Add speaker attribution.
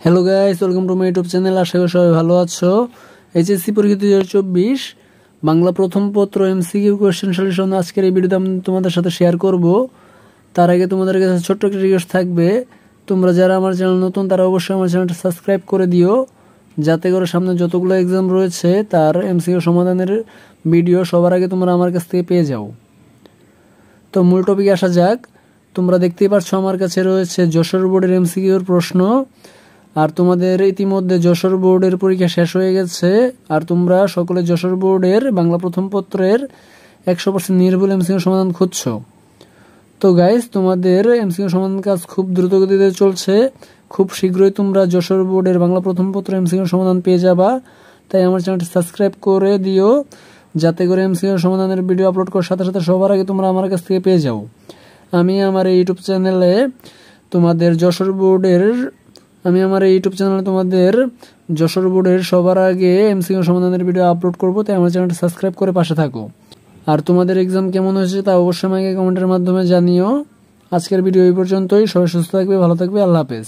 Speaker 1: Hello guys, welcome to my YouTube channel. আশা করি সবাই ভালো আছো। এইচএসসি পরীক্ষা 2024 বাংলা প্রথম পত্র এমসিকিউ কোয়েশ্চেন সলিউশন আজকের এই ভিডিওতে আমি তোমাদের সাথে শেয়ার করব। তার আগে তোমাদের কাছে ছোট্ট একটা রিকোয়েস্ট থাকবে, তোমরা যারা আমার চ্যানেল নতুন তারা অবশ্যই আমার চ্যানেলটা সাবস্ক্রাইব করে দিও, যাতে করে সামনে যতগুলো এক্সাম রয়েছে তার এমসিকিউ সমাধানের ভিডিও সবার আগে তোমরা আমার কাছ থেকে পেয়ে যাও। তো মূল টপিকে আসা যাক। তোমরা দেখতেই পাচ্ছ আমার কাছে রয়েছে যশোর বোর্ডের এমসিকিউর প্রশ্ন। আর তোমাদের ইতিমধ্যে যশোর বোর্ডের পরীক্ষা শেষ হয়ে গেছে, আর তোমরা সকলে যশোর বোর্ডের বাংলা প্রথম পত্রের 100% নির্ভুল এমসিকিউ সমাধান খুঁজছো। তো গাইস, তোমাদের এমসিকিউ সমাধান কাজ খুব দ্রুত গতিতে চলছে। খুব শীঘ্রই তোমরা যশোর বোর্ডের বাংলা প্রথম পত্র এমসিকিউ সমাধান পেয়ে যাবা। তাই আমার চ্যানেলটি সাবস্ক্রাইব করে দিও, যাতে করে এমসিকিউ সমাধানের ভিডিও আপলোড করার সাথে সাথে সবার আগে তোমরা আমার কাছ থেকে পেয়ে যাও। আমি আমার এই ইউটিউব চ্যানেলে তোমাদের যশোর বোর্ডের সবার আগে এমসিকিউ সমাধানের ভিডিও আপলোড করব। তাই আমার চ্যানেলটা সাবস্ক্রাইব করে পাশে থাকো। আর তোমাদের এক্সাম কেমন হয়েছে তা অবশ্যই আমাকে কমেন্টের মাধ্যমে জানিও। আজকের ভিডিও এই পর্যন্তই। সবাই সুস্থ থাকবে, ভালো থাকবে। আল্লাহ হাফেজ।